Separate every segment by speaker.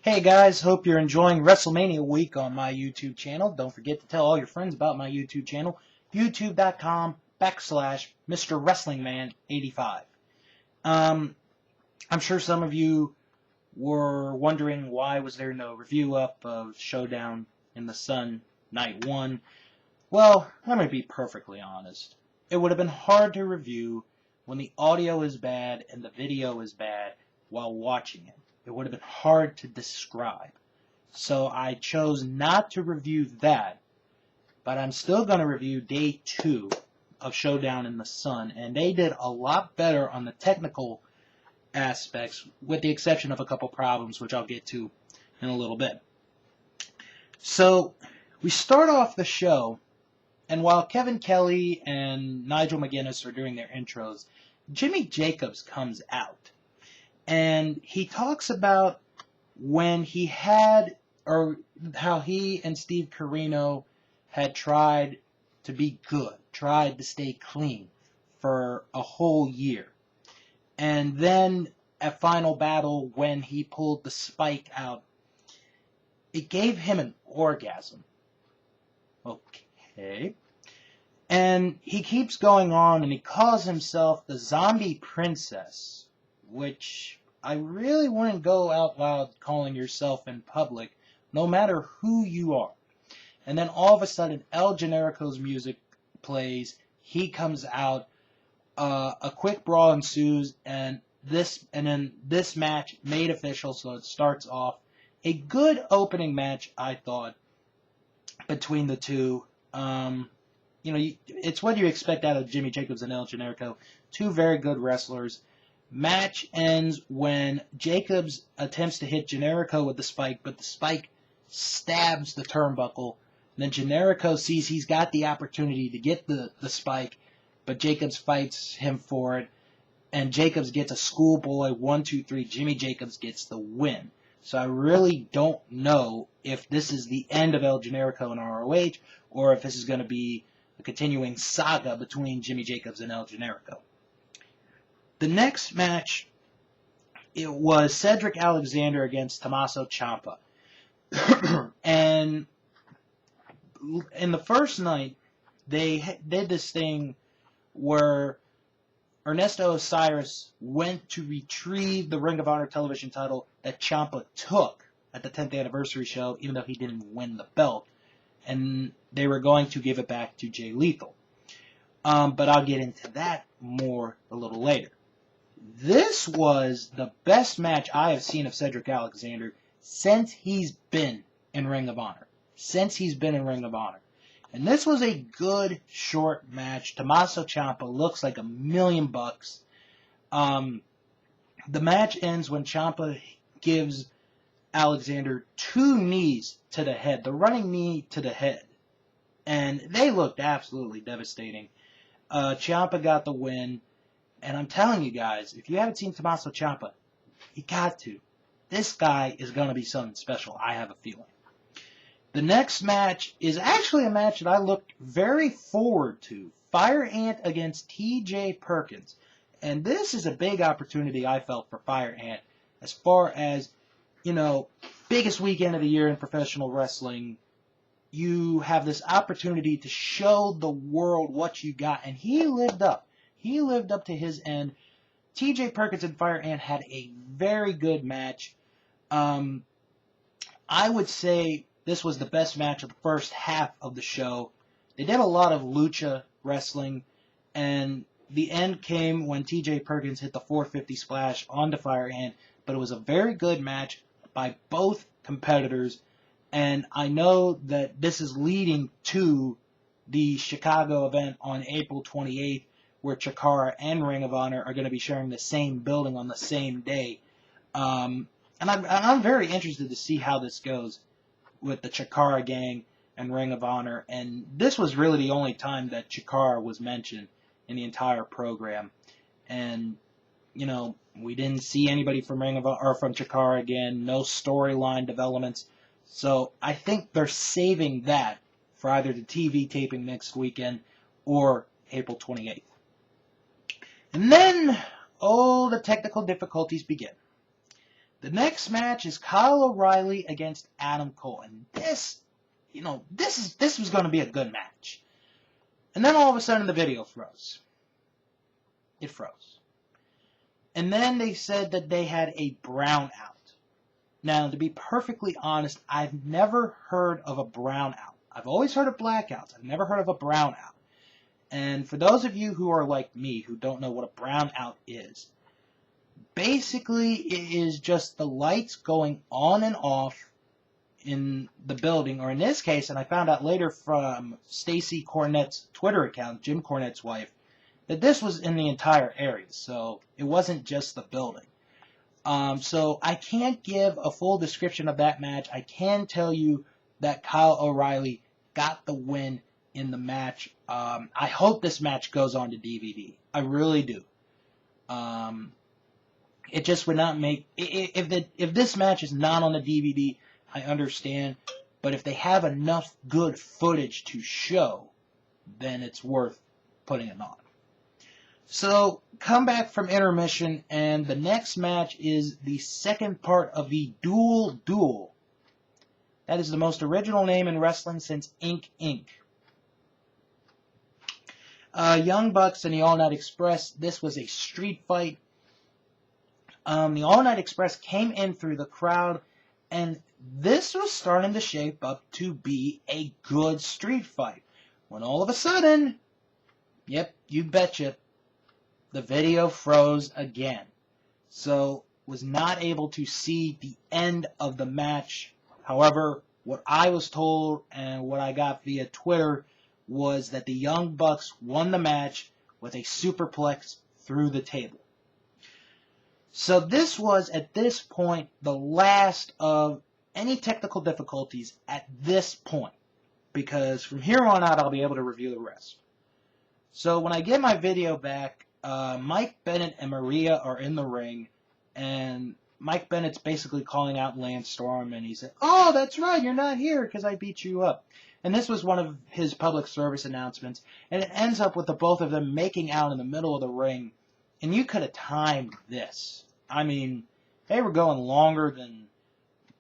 Speaker 1: Hey guys, hope you're enjoying WrestleMania week on my YouTube channel. Don't forget to tell all your friends about my YouTube channel, youtube.com/Mr. WrestlingMan85. I'm sure some of you were wondering why was there no review up of Showdown in the Sun Night 1. Well, let me be perfectly honest. It would have been hard to review when the audio is bad and the video is bad while watching it. It would have been hard to describe. So I chose not to review that, but I'm still going to review Day 2 of Showdown in the Sun, and they did a lot better on the technical aspects, with the exception of a couple problems, which I'll get to in a little bit. So we start off the show, and while Kevin Kelly and Nigel McGuinness are doing their intros, Jimmy Jacobs comes out. And he talks about when he had, or how he and Steve Corino had tried to be good, tried to stay clean for a whole year. And then at Final Battle, when he pulled the spike out, it gave him an orgasm. Okay. And he keeps going on, and he calls himself the Zombie Princess, which I really wouldn't go out loud calling yourself in public, no matter who you are. And then all of a sudden, El Generico's music plays. He comes out. A quick brawl ensues, and then this match made official. So it starts off a good opening match, I thought, between the two. It's what you expect out of Jimmy Jacobs and El Generico. Two very good wrestlers. Match ends when Jacobs attempts to hit Generico with the spike, but the spike stabs the turnbuckle. And then Generico sees he's got the opportunity to get the spike, but Jacobs fights him for it. And Jacobs gets a schoolboy 1-2-3. Jimmy Jacobs gets the win. So I really don't know if this is the end of El Generico and ROH, or if this is going to be a continuing saga between Jimmy Jacobs and El Generico. The next match, it was Cedric Alexander against Tommaso Ciampa. And in the first night, they did this thing where Ernesto Osiris went to retrieve the Ring of Honor television title that Ciampa took at the 10th anniversary show, even though he didn't win the belt. And they were going to give it back to Jay Lethal. But I'll get into that more a little later. This was the best match I have seen of Cedric Alexander since he's been in Ring of Honor. And this was a good, short match. Tommaso Ciampa looks like $1,000,000. The match ends when Ciampa gives Alexander 2 knees to the head, the running knee to the head. And they looked absolutely devastating. Ciampa got the win. And I'm telling you guys, if you haven't seen Tommaso Ciampa, you got to. This guy is going to be something special, I have a feeling. The next match is actually a match that I looked very forward to. Fire Ant against T.J. Perkins. And this is a big opportunity, I felt, for Fire Ant. As far as, biggest weekend of the year in professional wrestling, you have this opportunity to show the world what you got. And he lived up. He lived up to his end. T.J. Perkins and Fire Ant had a very good match. I would say this was the best match of the first half of the show. They did a lot of lucha wrestling, and the end came when T.J. Perkins hit the 450 splash onto Fire Ant, but it was a very good match by both competitors, and I know that this is leading to the Chicago event on April 28th, where Chikara and Ring of Honor are going to be sharing the same building on the same day. And I'm very interested to see how this goes with the Chikara gang and Ring of Honor. And this was really the only time that Chikara was mentioned in the entire program. And, we didn't see anybody from Ring of Honor or from Chikara again. No storyline developments. So I think they're saving that for either the TV taping next weekend or April 28th. And then, the technical difficulties begin. The next match is Kyle O'Reilly against Adam Cole. And this was going to be a good match. And then all of a sudden the video froze. It froze. And then they said that they had a brownout. Now, to be perfectly honest, I've never heard of a brownout. I've always heard of blackouts. I've never heard of a brownout. And for those of you who are like me, who don't know what a brownout is, basically it is just the lights going on and off in the building, or in this case, and I found out later from Stacy Cornette's Twitter account, Jim Cornette's wife, that this was in the entire area, so it wasn't just the building. So I can't give a full description of that match. I can tell you that Kyle O'Reilly got the win in the match. I hope this match goes on to DVD. I really do. It just would not make... If this match is not on the DVD, I understand. But if they have enough good footage to show, then it's worth putting it on. So, come back from intermission, and the next match is the second part of the Duel. That is the most original name in wrestling since Ink Inc. Young Bucks and the All Night Express. This was a street fight. The All Night Express came in through the crowd, and this was starting to shape up to be a good street fight. When all of a sudden, yep, you betcha, the video froze again. So, was not able to see the end of the match. However, what I was told and what I got via Twitter was that the Young Bucks won the match with a superplex through the table. So this was, at this point, the last of any technical difficulties at this point. Because from here on out, I'll be able to review the rest. So when I get my video back, Mike Bennett and Maria are in the ring, and Mike Bennett's basically calling out Lance Storm, and he said, "Oh, that's right, you're not here because I beat you up." And this was one of his public service announcements, and it ends up with the both of them making out in the middle of the ring, and you could have timed this. I mean, they were going longer than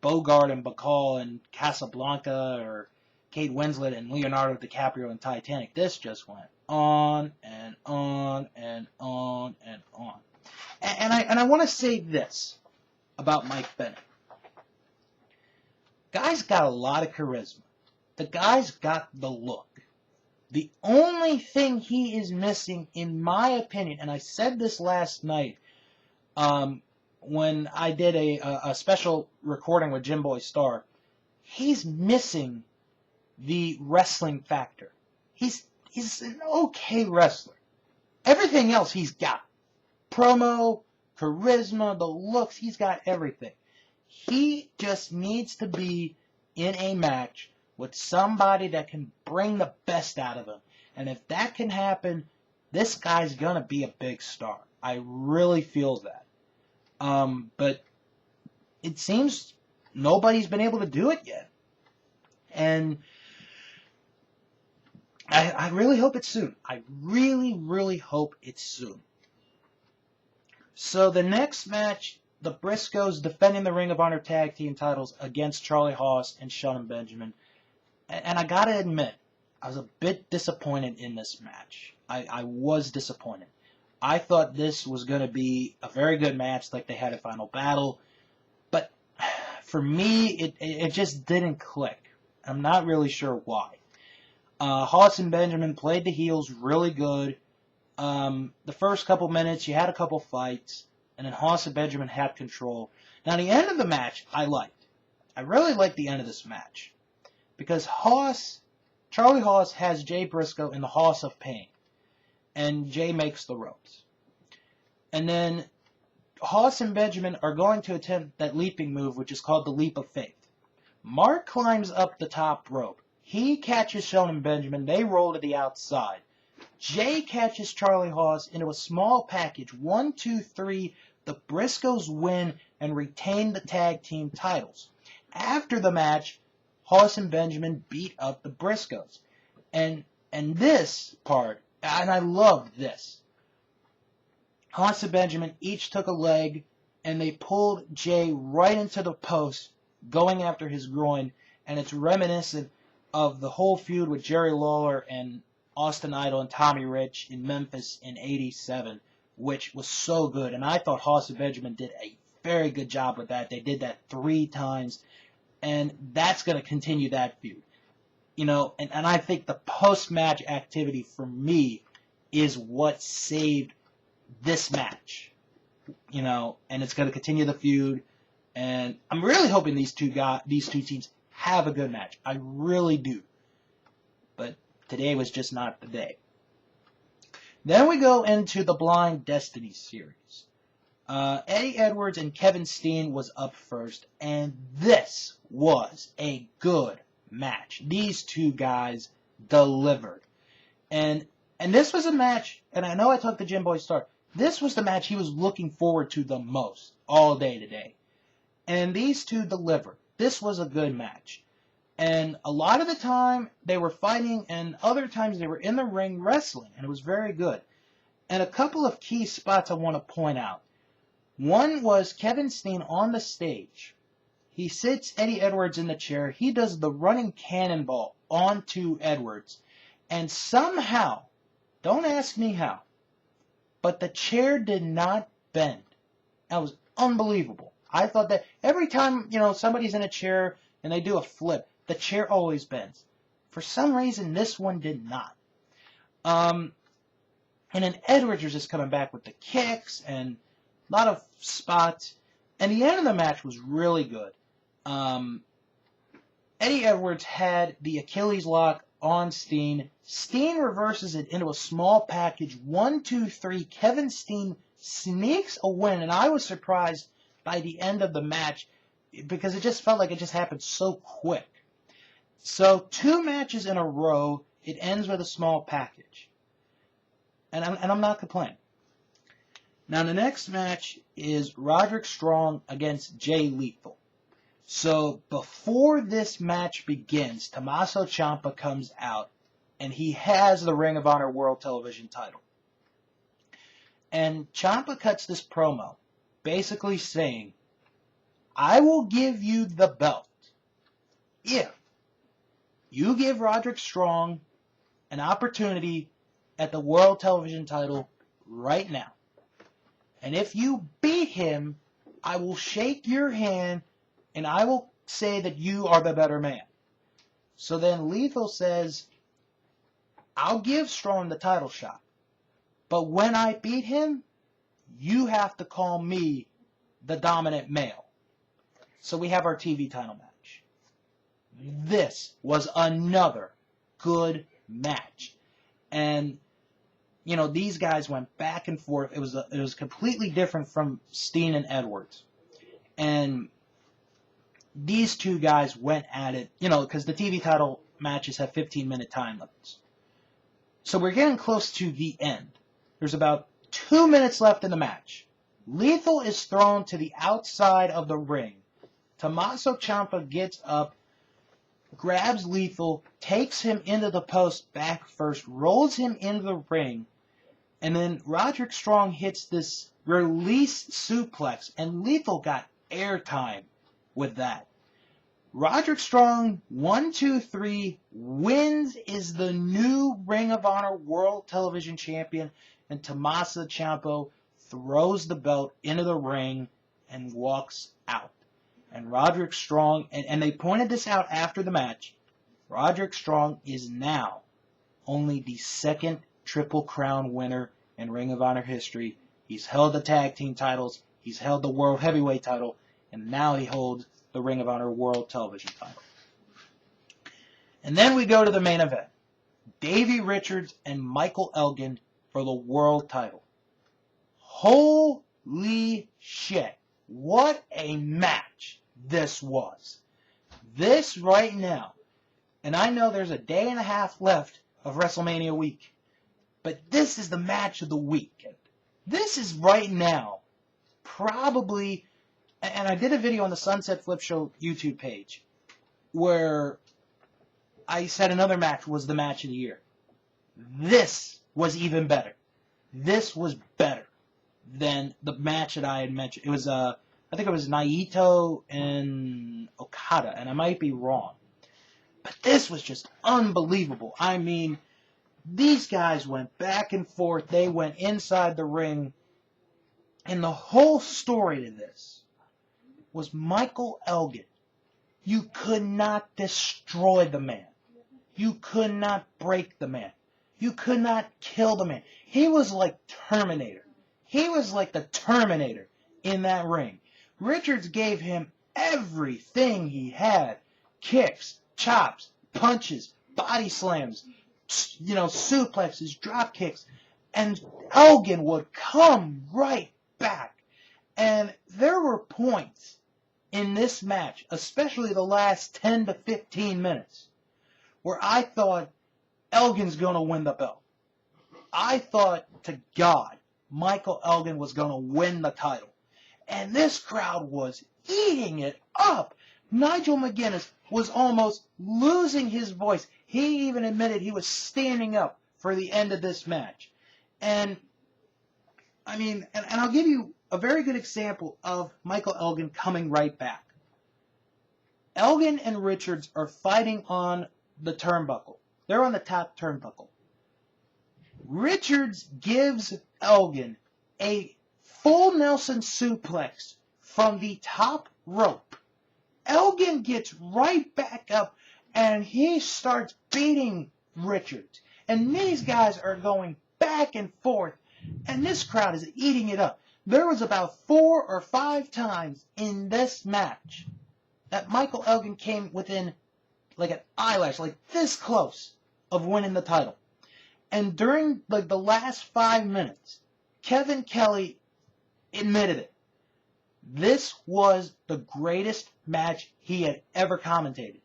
Speaker 1: Bogart and Bacall and Casablanca, or Kate Winslet and Leonardo DiCaprio in Titanic. This just went on and on and on and on. And I want to say this about Mike Bennett. Guy's got a lot of charisma. The guy's got the look. The only thing he is missing, in my opinion, and I said this last night when I did a special recording with Jim Boy Star, he's missing the wrestling factor. He's an okay wrestler. Everything else he's got. Promo, charisma, the looks, he's got everything. He just needs to be in a match with somebody that can bring the best out of him. And if that can happen, this guy's going to be a big star. I really feel that. But it seems nobody's been able to do it yet. And I really hope it's soon. I really, really hope it's soon. So the next match, the Briscoes defending the Ring of Honor Tag Team titles against Charlie Haas and Shelton Benjamin. And I gotta admit, I was a bit disappointed in this match. I was disappointed. I thought this was going to be a very good match like they had at Final Battle. But for me, it just didn't click. I'm not really sure why. Haas and Benjamin played the heels really good. The first couple minutes, you had a couple fights, and then Haas and Benjamin had control. Now, the end of the match, I liked. I really liked the end of this match. Because Charlie Haas has Jay Briscoe in the Haas of Pain. And Jay makes the ropes. And then Haas and Benjamin are going to attempt that leaping move, which is called the Leap of Faith. Mark climbs up the top rope. He catches Shelton Benjamin. They roll to the outside. Jay catches Charlie Haas into a small package. 1, 2, 3. The Briscoes win and retain the tag team titles. After the match, Haas and Benjamin beat up the Briscoes. And this part, and I love this, Haas and Benjamin each took a leg and they pulled Jay right into the post, going after his groin, and it's reminiscent of the whole feud with Jerry Lawler and Austin Idol and Tommy Rich in Memphis in '87, which was so good. And I thought Haas and Benjamin did a very good job with that. They did that 3 times, and that's going to continue that feud. You know, and I think the post-match activity for me is what saved this match. You know, and it's going to continue the feud, and I'm really hoping these two teams have a good match. I really do. But today was just not the day. Then we go into the Blind Destiny series. Eddie Edwards and Kevin Steen was up first, and this was a good match. These two guys delivered. And this was a match, and I know I talked to Jim Boy Star, this was the match he was looking forward to the most all day today. And these two delivered. This was a good match. And a lot of the time they were fighting, and other times they were in the ring wrestling, and it was very good. And a couple of key spots I want to point out. One was Kevin Steen on the stage. He sits Eddie Edwards in the chair. He does the running cannonball onto Edwards. And somehow, don't ask me how, but the chair did not bend. That was unbelievable. I thought that every time, you know, somebody's in a chair and they do a flip, the chair always bends. For some reason, this one did not. And then Edwards was just coming back with the kicks and a lot of spots. And the end of the match was really good. Eddie Edwards had the Achilles lock on Steen. Steen reverses it into a small package. 1, 2, 3. Kevin Steen sneaks a win. And I was surprised by the end of the match because it just felt like it just happened so quick. So 2 matches in a row, it ends with a small package. And I'm not complaining. Now the next match is Roderick Strong against Jay Lethal. So before this match begins, Tommaso Ciampa comes out and he has the Ring of Honor World Television title. And Ciampa cuts this promo basically saying, I will give you the belt if you give Roderick Strong an opportunity at the World Television title right now. And if you beat him, I will shake your hand and I will say that you are the better man. So then Lethal says, I'll give Strong the title shot. But when I beat him, you have to call me the dominant male. So we have our TV title match. This was another good match. And, you know, these guys went back and forth. It was completely different from Steen and Edwards. And these two guys went at it, you know, because the TV title matches have 15-minute time limits. So we're getting close to the end. There's about 2 minutes left in the match. Lethal is thrown to the outside of the ring. Tommaso Ciampa gets up, grabs Lethal, takes him into the post back first, rolls him into the ring, and then Roderick Strong hits this release suplex, and Lethal got airtime with that. Roderick Strong, 1, 2, 3, wins, is the new Ring of Honor World Television Champion, and Tommaso Ciampa throws the belt into the ring and walks out. And Roderick Strong, and they pointed this out after the match, Roderick Strong is now only the 2nd Triple Crown winner in Ring of Honor history. He's held the tag team titles, he's held the World Heavyweight title, and now he holds the Ring of Honor World Television title. And then we go to the main event. Davey Richards and Michael Elgin for the world title. Holy shit. What a match this was. This right now, and I know there's a day and a half left of WrestleMania week, but this is the match of the week. This is right now probably, and I did a video on the Sunset Flip Show YouTube page where I said another match was the match of the year. This was even better. This was better. than the match that I had mentioned. It was I think it was Naito and Okada, and I might be wrong. But this was just unbelievable. I mean, these guys went back and forth. They went inside the ring. And the whole story to this was Michael Elgin. You could not destroy the man. You could not break the man. You could not kill the man. He was like Terminator. He was like the Terminator in that ring. Richards gave him everything he had. Kicks, chops, punches, body slams, suplexes, drop kicks. And Elgin would come right back. And there were points in this match, especially the last 10 to 15 minutes, where I thought Elgin's going to win the belt. I thought, to God, Michael Elgin was going to win the title. And this crowd was eating it up. Nigel McGuinness was almost losing his voice. He even admitted he was standing up for the end of this match. And, I mean, and I'll give you a very good example of Michael Elgin coming right back. Elgin and Richards are fighting on the turnbuckle. They're on the top turnbuckle. Richards gives Elgin a full Nelson suplex from the top rope. Elgin gets right back up and he starts beating Richards. And these guys are going back and forth, and this crowd is eating it up. There was about 4 or 5 times in this match that Michael Elgin came within like an eyelash, like this close of winning the title. And during like the last 5 minutes, Kevin Kelly admitted it. This was the greatest match he had ever commentated.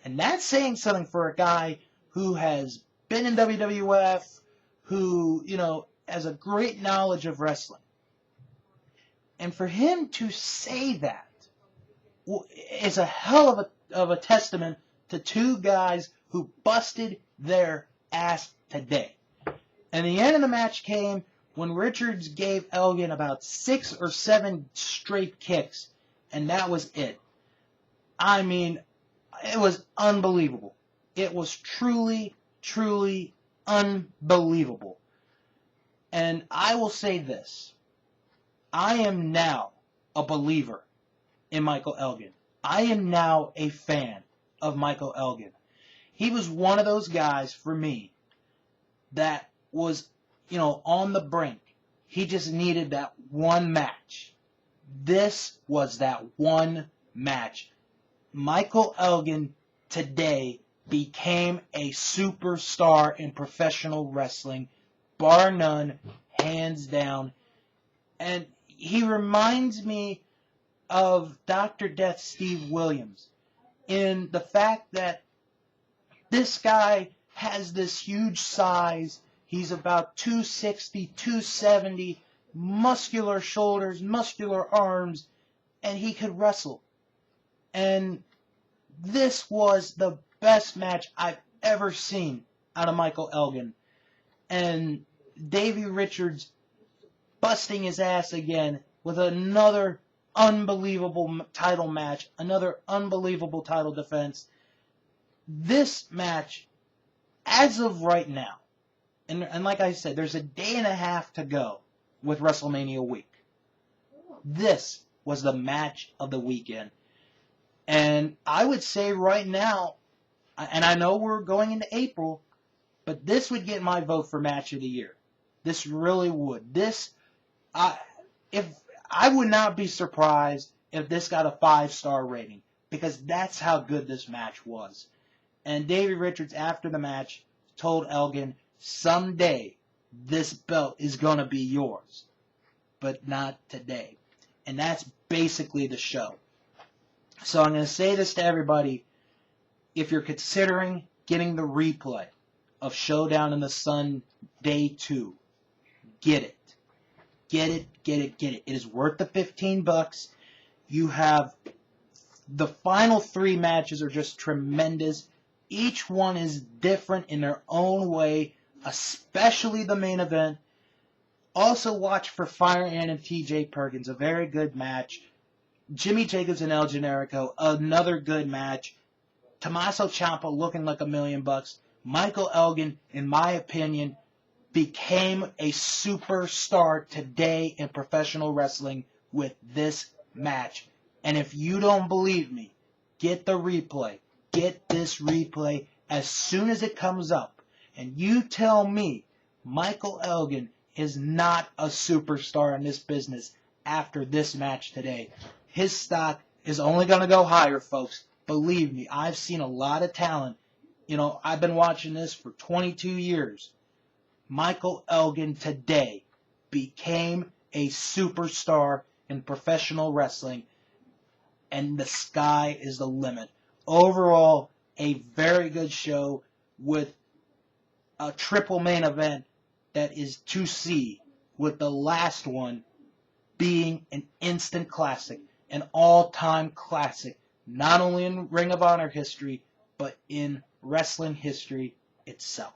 Speaker 1: And that's saying something for a guy who has been in WWF, who, has a great knowledge of wrestling. And for him to say that is a hell of a testament to 2 guys who busted their ass today. And the end of the match came when Richards gave Elgin about 6 or 7 straight kicks, and that was it. I mean, it was unbelievable. It was truly, truly unbelievable. And I will say this. I am now a believer in Michael Elgin. I am now a fan of Michael Elgin. He was one of those guys for me that was, on the brink. He just needed that one match. This was that one match. Michael Elgin today became a superstar in professional wrestling, bar none, hands down. And he reminds me of Dr. Death Steve Williams in the fact that this guy has this huge size. He's about 260, 270, muscular shoulders, muscular arms, and he could wrestle. And this was the best match I've ever seen out of Michael Elgin. And Davey Richards busting his ass again with another unbelievable title match, another unbelievable title defense. This match, as of right now, and like I said, there's a day and a half to go with WrestleMania week. This was the match of the weekend. And I would say right now, and I know we're going into April, but this would get my vote for match of the year. This really would. I would not be surprised if this got a 5-star rating, because that's how good this match was. And Davey Richards, after the match, told Elgin, someday this belt is going to be yours, but not today. And that's basically the show. So I'm going to say this to everybody. If you're considering getting the replay of Showdown in the Sun Day 2, get it. Get it, get it, get it. It is worth the $15. You have the final 3 matches are just tremendous. Each one is different in their own way, especially the main event. Also watch for Fire Ant and TJ Perkins, a very good match. Jimmy Jacobs and El Generico, another good match. Tommaso Ciampa looking like $1,000,000. Michael Elgin, in my opinion, became a superstar today in professional wrestling with this match. And if you don't believe me, get the replay. Get this replay as soon as it comes up. And you tell me Michael Elgin is not a superstar in this business after this match today. His stock is only going to go higher, folks. Believe me, I've seen a lot of talent. You know, I've been watching this for 22 years. Michael Elgin today became a superstar in professional wrestling, and the sky is the limit. Overall, a very good show with a triple main event that is to see, with the last one being an instant classic, an all-time classic, not only in Ring of Honor history, but in wrestling history itself.